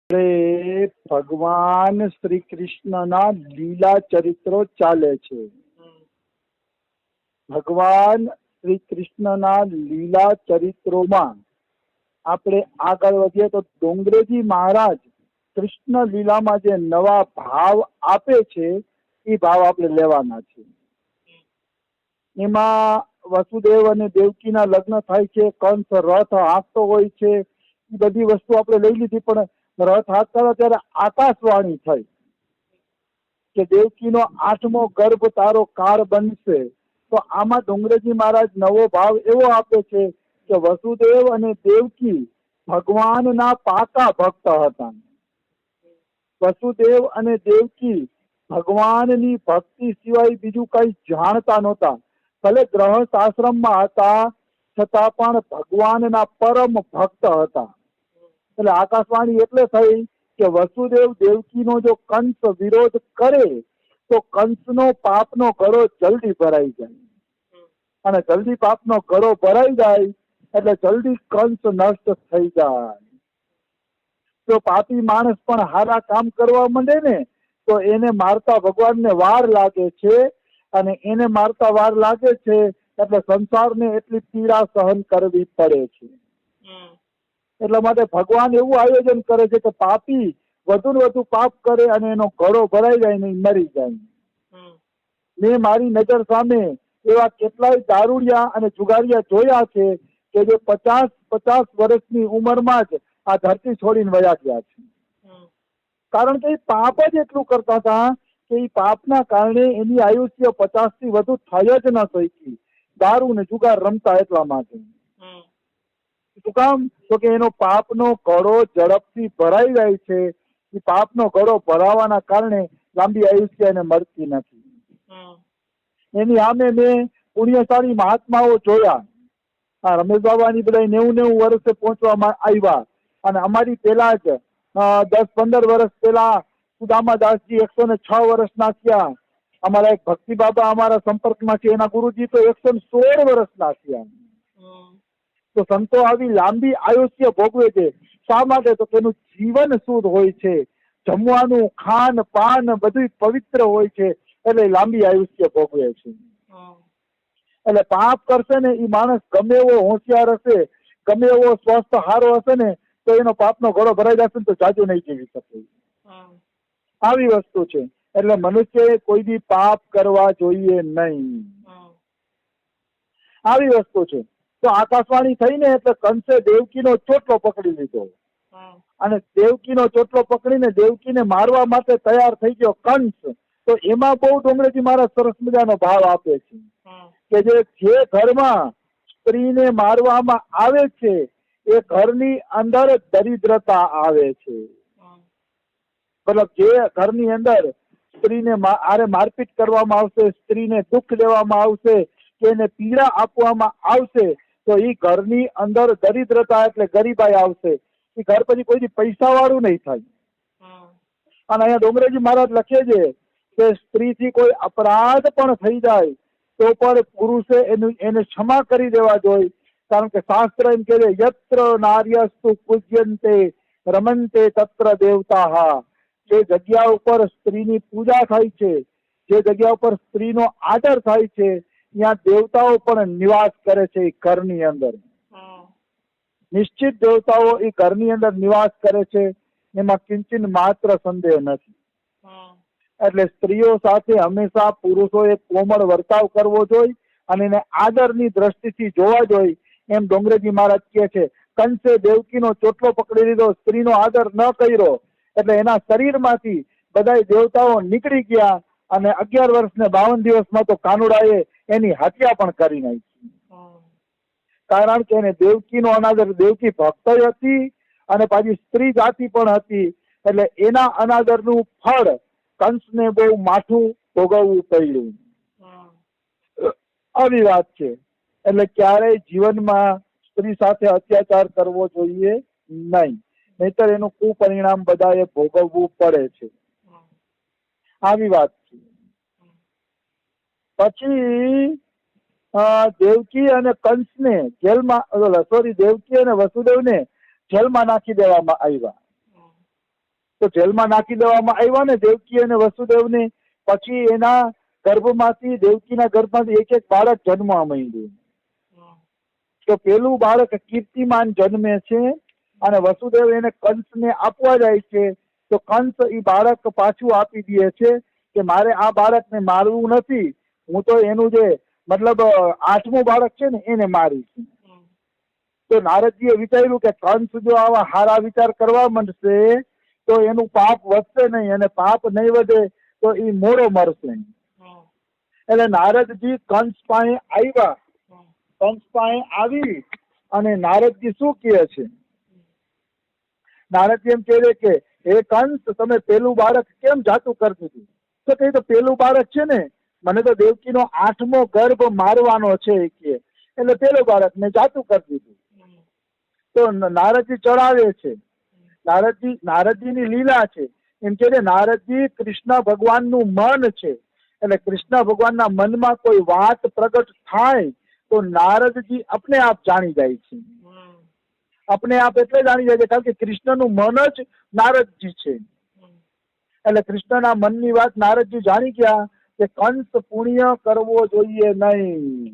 ભગવાન શ્રી કૃષ્ણના લીલા ચરિત્રો ચાલે છે. ભગવાન શ્રી કૃષ્ણના લીલા ચરિત્રોમાં આપણે આગળ વધીએ તો ડોંગરેજી મહારાજ કૃષ્ણ લીલામાં જે નવા ભાવ આપે છે એ ભાવ આપણે લેવાના છે. એમાં વસુદેવ અને દેવકીના લગ્ન થાય છે. કંસ રથ હાંકતો હોય છે. એ બધી વસ્તુ આપણે લઈ લીધી, પણ રથ હાંકતા ત્યારે આકાશવાણી થઈ કે દેવકીનો 8મો ગર્ભ તારો કાળ બનશે. તો આમાં ડોંગરેજી મહારાજ નવો ભાવ એવો આપે છે કે વસુદેવ અને દેવકી ભગવાનના પાકા ભક્ત હતા. વસુદેવ અને દેવકી ભગવાનની ભક્તિ સિવાય બીજું કઈ જાણતા નહોતા. ભલે ગ્રહસ્થ આશ્રમમાં હતા છતાં પણ ભગવાનના પરમ ભક્ત હતા. એટલે આકાશવાણી એટલે થઈ કે વસુદેવ દેવકીનો જો કંસ વિરોધ કરે તો કંસનો પાપનો ઘડો જલ્દી ભરાઈ જાય, અને જલ્દી પાપનો ઘડો ભરાઈ જાય એટલે જલ્દી કંસ નષ્ટ થઈ જાય. જો પાપી માણસ પણ સારા કામ કરવા માંડે ને તો એને મારતા ભગવાનને વાર લાગે છે, અને એને મારતા વાર લાગે છે એટલે સંસારને એટલી પીડા સહન કરવી પડે છે. એટલા માટે ભગવાન એવું આયોજન કરે છે કે પાપી વધુ ને વધુ પાપ કરે અને એનો ઘડો ભરાઈ જાય ને મરી જાય. મેં મારી નજર સામે એવા કેટલાય દારૂડિયા અને જુગારિયા જોયા છે કે જે 50 વર્ષની ઉંમરમાં જ આ ધરતી છોડીને વયા ગયા છે. કારણ કે એ પાપ જ એટલું કરતા હતા કે એ પાપના કારણે એની આયુષ્ય 50 થી વધુ થઈ જ ન શકી. દારૂ ને જુગાર રમતા એટલા માટે. શું કામ? તો કે એનો પાપનો ઘડો ઝડપથી ભરાઈ જાય છે. એ પાપનો ઘડો ભરાવાના કારણે લાંબી આયુષ્ય એને મળતી નથી. એની સામે મેં પુણ્યશાળી મહાત્માઓ જોયા. આ રમેશ બાબાની બધા 90 વર્ષે પહોંચવામાં આવ્યા, અને અમારી પેલા જ 10-15 વર્ષ પેલા સુદામા દાસજી 106 વર્ષના થયા. અમારા એક ભક્તિ બાબા અમારા સંપર્કમાં છે, એના ગુરુજી તો 116 વર્ષના થયા. તો સંતો આવી લાંબી આયુષ્ય ભોગવે છે. શા માટે? તો તેનું જીવન શુદ્ધ હોય છે, જમવાનું ખાન પાન બધું પવિત્ર હોય છે, એટલે લાંબી આયુષ્ય ભોગવે છે. એટલે પાપ કરશે ને એ માણસ ગમે એવો હોશિયાર હશે, ગમે એવો સ્વસ્થ સારો હશે ને, તો એનો પાપનો ઘડો ભરાઈ જશે ને તો જાજુ નહીં જીવી શકે. આવી વસ્તુ છે. એટલે મનુષ્ય કોઈ બી પાપ કરવા જોઈએ નહીં. આવી વસ્તુ છે. તો આકાશવાણી થઈને એટલે કંસે દેવકીનો ચોટલો પકડી લીધો, અને દેવકીનો ચોટલો પકડીને દેવકીને મારવા માટે તૈયાર થઈ ગયો કંસ. તો એમાં બહુ ડોંગરેજી મહારાજ સરસ મજાનો ભાવ આપે છે કે જે ઘરમાં સ્ત્રીને મારવામાં આવે છે એ ઘરની અંદર દરિદ્રતા આવે છે. મતલબ જે ઘરની અંદર સ્ત્રીને મારપીટ કરવામાં આવશે, સ્ત્રીને દુઃખ દેવામાં આવશે, કે એને પીડા આપવામાં આવશે, તો એ ઘરની અંદર દરિદ્રતા એટલે ગરીબાઈ આવશે. એ ઘર પછી કોઈ પૈસા વાળું નહીં થાય. અને અહીંયા ડોંગરેજી મહારાજ લખે છે કે સ્ત્રીથી કોઈ અપરાધ પણ થઈ જાય તો પણ પુરુષે એને ક્ષમા કરી દેવા જોઈએ. કારણ કે શાસ્ત્ર એમ કહે છે, યત્ર નાર્યસ્તુ પૂજ્યંતે રમંતે તત્ર દેવતા. જે જગ્યા ઉપર સ્ત્રીની પૂજા થાય છે, જે જગ્યા ઉપર સ્ત્રીનો આદર થાય છે, ત્યાં દેવતાઓ પણ નિવાસ કરે છે. એ ઘરની અંદર નિશ્ચિત દેવતાઓ એ ઘરની અંદર નિવાસ કરે છે. એમાં કિંચિન માત્ર સંદેહ નથી. એટલે સ્ત્રીઓ સાથે હંમેશા પુરુષોએ કોમળ વર્તાવ કરવો જોઈએ અને એને આદરની દ્રષ્ટિથી જોવા જોઈએ. એમ ડોંગરેજી મહારાજ કહે છે. કંસે દેવકીનો ચોટલો પકડી લીધો, સ્ત્રીનો આદર ન કર્યો, એટલે એના શરીરમાંથી બધા દેવતાઓ નીકળી ગયા, અને 11 વર્ષ ને 52 દિવસમાં તો કાનુડાએ એની હત્યા પણ કરી નાખી. કારણ કે એને દેવકીનો અનાદર, દેવકી ભક્ત હતી અને પાછી સ્ત્રી જાતિ પણ હતી, એટલે એના અનાદરનું ફળ કંસને બહુ માઠું ભોગવવું પડ્યું. આવી વાત છે. એટલે ક્યારેય જીવનમાં સ્ત્રી સાથે અત્યાચાર કરવો જોઈએ નહીં, નહીતર એનું કુપરિણામ બધાએ ભોગવવું પડે છે. આવી વાત છે. પછી દેવકી અને કંસને જેલમાં, દેવકી અને વસુદેવને જેલમાં નાખી દેવામાં આવ્યા. તો જેલમાં નાખી દેવામાં આવ્યા ને દેવકી અને વસુદેવને. પછી એના ગર્ભમાંથી, દેવકીના ગર્ભમાંથી એક એક બાળક જન્મવા માંડ્યું. તો પેલું બાળક કીર્તિમાન જન્મે છે અને વસુદેવ એને કંસને આપવા જાય છે. તો કંસ એ બાળક પાછું આપી દે છે કે મારે આ બાળકને મારવું નથી, હું તો એનું જે મતલબ 8મું બાળક છે ને એને મારીશ. તો નારદજીએ વિચાર્યું કે કંસ જો આવા હારા વિચાર કરવા માંડશે તો એનું પાપ વધશે નહીં, અને પાપ નહીં વધે તો એ મોડો મરશે. એટલે નારદજી કંસ પાસે આવ્યા. કંસ પાસે આવી અને નારદજી શું કહે છે? નારદજી એમ કહે છે કે હે કંસ, તમે પેલું બાળક કેમ જાતું કરી દીધું? તો કહે તો પેલું બાળક છે ને, મને તો દેવકીનો 8મો ગર્ભ મારવાનો છે કે, એટલે પેલું બાળક મેં જાતું કરી દીધું. તો નારદજી ચડાવે છે. નારદજીની લીલા છે. એમ કે નારદજી કૃષ્ણ ભગવાનનું મન છે. એટલે કૃષ્ણ ભગવાનના મનમાં કોઈ વાત પ્રગટ થાય તો નારદજી अपने आप જાણી જાય છે. अपने आप એટલે જાણી જાય છે કારણ કે કૃષ્ણનું મન જ નારદજી છે. એટલે કૃષ્ણના મનની વાત નારદજી જાણી ગયા કે કંસ પુણ્ય કરવો જોઈએ નહીં.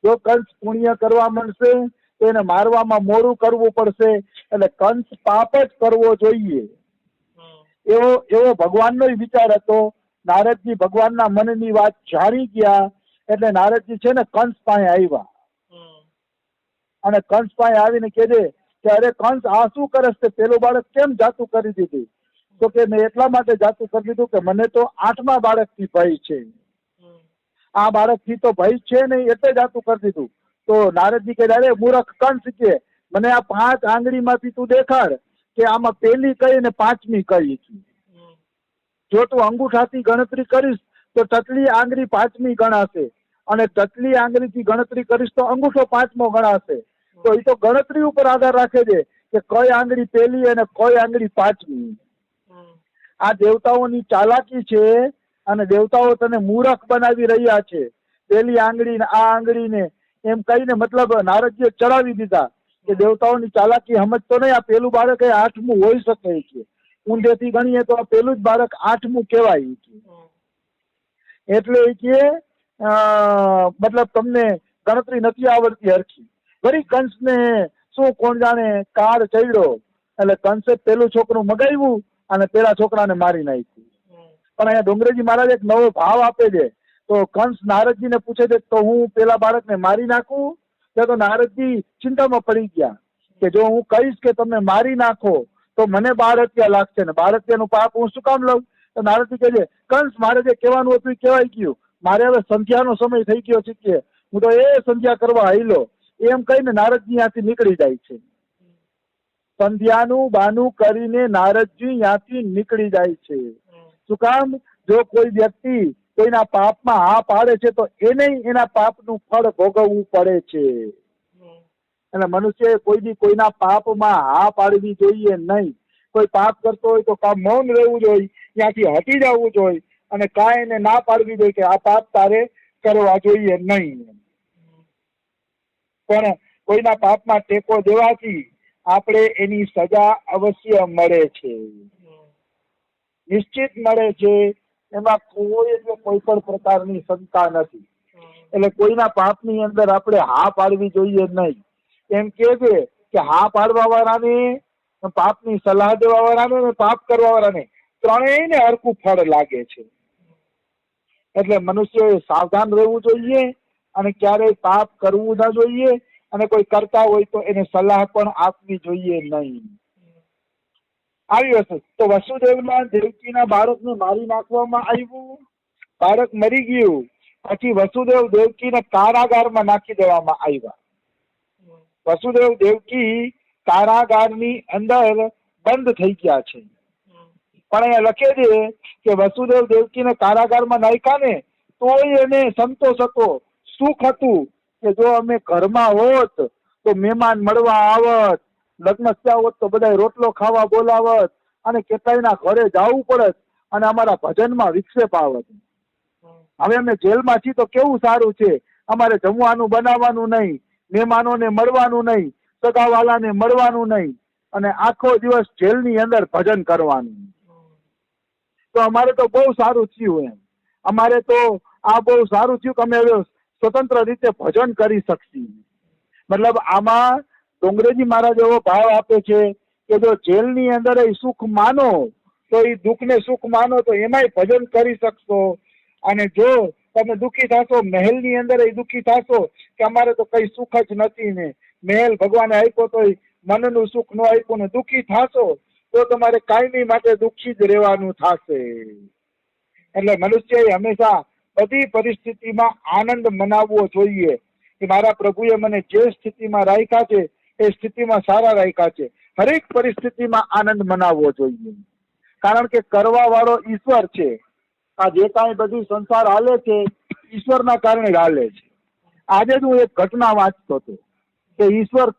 જો કંસ પુણ્ય કરવા માંડશે તો એને મારવામાં મોડું કરવું પડશે. એટલે કંસ પાપ જ કરવો જોઈએ એવો ભગવાનનો વિચાર હતો. નારદજી ભગવાનના મનની વાત જાણી ગયા. એટલે નારદજી છે ને કંસ પાસે આવ્યા અને કંસ પાસે આવીને કહે કે અરે કંસ, આ શું કરે છે? પેલું બાળક કેમ જાતું કરી દીધું? તો કે મેં એટલા માટે જાતું કરી દીધું કે મને તો 8મા બાળકથી ભય છે, આ બાળકથી તો ભય છે નહીં એટલે જાતું કરી દીધું. તો નારદજી કહે અરે મૂર્ખ કંસ, કે મને આ 5 આંગળીમાંથી તું દેખાડ કે આમાં પેલી કઈ ને 5મી કઈ. જો તું અંગૂઠાથી ગણતરી કરીશ તો ટચલી આંગળી 5મી ગણાશે, અને ટચલી આંગળીથી ગણતરી કરીશ તો અંગૂઠો 5મો ગણાશે. તો એ તો ગણતરી ઉપર આધાર રાખે છે કે કઈ આંગળી પેલી અને કઈ આંગળી 5મી. આ દેવતાઓની ચાલાકી છે અને દેવતાઓ તને મૂર્ખ બનાવી રહ્યા છે. પેલી આંગળી ને આ આંગળી ને એમ કહીને મતલબ નારદજીએ ચડાવી દીધા કે દેવતાઓની ચાલાકી સમજતો નહીં. આ પેલું બાળક એ 8મું હોઈ શકે છે. ઊંધેથી ગણીએ તો આ પેલું જ બાળક 8મું કહેવાય છે. એટલે કે મતલબ તમને ગણતરી નથી આવડતી હરખી. વળી કંસને શું કોણ જાણે કાળ ચડ્યો. એટલે કંસે પેલું છોકરું મગાવ્યું અને પેલા છોકરાને મારી નાખ્યું. પણ અહીંયા ડુંગરેજી મહારાજ એક નવો ભાવ આપે છે. તો કંસ નારદજીને પૂછે છે તો હું પેલા બાળકને મારી નાખું? તો નારદજી ચિંતામાં પડી ગયા કે જો હું કહીશ કે તમે મારી નાખો તો મને 12 હત્યા લાગશે ને 12 હત્યાનું પાપ હું શું કામ લઉં? તો નારદજી કહે છે કંસ, મારે જે કહેવાનું હતું એ કહેવાય ગયું. મારે હવે સંધ્યાનો સમય થઈ ગયો છે કે હું તો એ સંધ્યા કરવા આવેલો. એમ કહીને નારદજી ત્યાંથી નીકળી જાય છે. સંધ્યાનું બાનું કરીને નારદજી ત્યાંથી નીકળી જાય છે. શું કામ? જો કોઈ વ્યક્તિ કોઈના પાપમાં હા પાડે છે તો એને એના પાપનું ફળ ભોગવવું પડે છે. એટલે મનુષ્ય કોઈ બી કોઈના પાપમાં હા પાડવી જોઈએ નહીં. કોઈ પાપ કરતો હોય તો કામ મૌન રહેવું જોઈએ, ત્યાંથી હટી જવું જોઈએ, અને કાંઈ એને ના પાડવી જોઈએ કે આ પાપ તારે કરવા જોઈએ નહીં. પણ કોઈના પાપમાં ટેકો દેવાથી આપણે એની સજા અવશ્ય મળે છે, નિશ્ચિત મળે છે. એમાં કોઈ પણ પ્રકારની શંકા નથી. એટલે કોઈના પાપની અંદર આપણે હા પાડવી જોઈએ નહીં. એમ કે છે કે હા પાડવા વાળાને, પાપની સલાહ દેવા વાળાને, પાપ કરવા વાળાને ત્રણેયને હરખું ફળ લાગે છે. એટલે મનુષ્યોએ સાવધાન રહેવું જોઈએ અને ક્યારેય પાપ કરવું ના જોઈએ, અને કોઈ કરતા હોય તો એને સલાહ પણ આપવી જોઈએ નહીં. આવી વસ્તુ. તો વસુદેવના દેવકીના બાળકને મારી નાખવામાં આવ્યું. બાળક મરી ગયું. પછી વસુદેવ દેવકીને કારાગારમાં નાખી દેવામાં આવ્યા. વસુદેવ દેવકી કારાગારની અંદર બંધ થઈ ગયા છે. પણ અહીંયા લખે છે કે વસુદેવ દેવકીને કારાગારમાં નાખ્યા ને તોય એને સંતોષ હતો, સુખ હતું કે જો અમે ઘરમાં હોત તો મહેમાન મળવા આવત, લગ્ન થયા હોત તો બધા રોટલો ખાવા બોલાવત, અને કેટલાયના ઘરે જવું પડત અને અમારા ભજનમાં વિક્ષેપ આવત. હવે અમે જેલમાં છીએ તો કેવું સારું છે, અમારે જમવાનું બનાવવાનું નહીં, મહેમાનોને મળવાનું નહીં, સગાવાલાને મળવાનું નહીં, અને આખો દિવસ જેલની અંદર ભજન કરવાનું. તો અમારે તો બહુ સારું થયું એમ. અમારે તો આ બહુ સારું થયું કે અમે હવે સ્વતંત્ર રીતે ભજન કરી શકશી. મતલબ આમાં ડોંગરેજી મહારાજ એવો ભાવ આપે છે કે જો જેલની અંદર એ સુખ માનો તો એ દુઃખને સુખ માનો તો એમાંય ભજન કરી શકશો. અને જો તમે દુઃખી થશો, મહેલની અંદર એ દુઃખી થશો કે અમારે તો કઈ સુખ જ નથી ને, મહેલ ભગવાને આપ્યો તો મનનું સુખ ન આપ્યું ને, દુઃખી થશો તો તમારે કાયમી માટે દુઃખી જ રહેવાનું થશે. એટલે મનુષ્યએ હંમેશા બધી પરિસ્થિતિમાં આનંદ મનાવવો જોઈએ કે મારા પ્રભુએ મને જે સ્થિતિમાં રાખ્યા છે એ સ્થિતિમાં સારા રાખ્યા છે. હરેક પરિસ્થિતિમાં આનંદ મનાવવો જોઈએ, કારણ કે કરવા વાળો ઈશ્વર છે. આ જે કાંઈ બધું સંસાર હાલે છે ઈશ્વરના કારણે હાલે છે. આજે જ હું એક ઘટના વાંચતો હતો કે ઈશ્વર